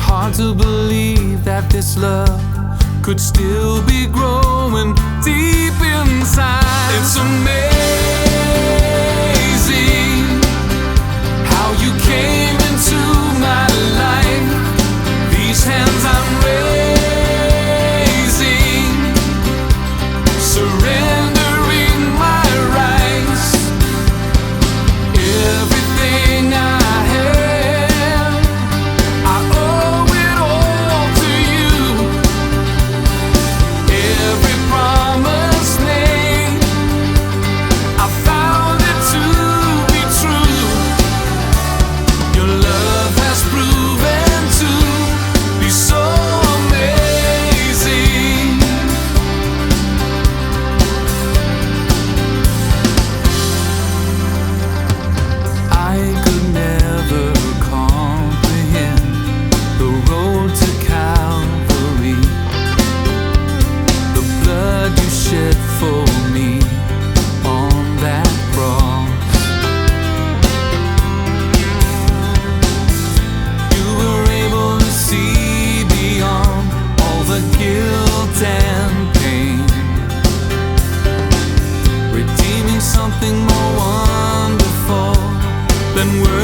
hard to believe that this love could still be growing deep inside. It's amazing how you came into my life. These hands I'm raising, surrendering my rights. Everything I have, I owe it all to you. Every promise made, I found it to be true. Your love has proven to be so amazing. I could never comprehend the road to Calvary, the blood you shed for me on that cross. You were able to see beyond all the guilt and pain, redeeming something more wonderful than words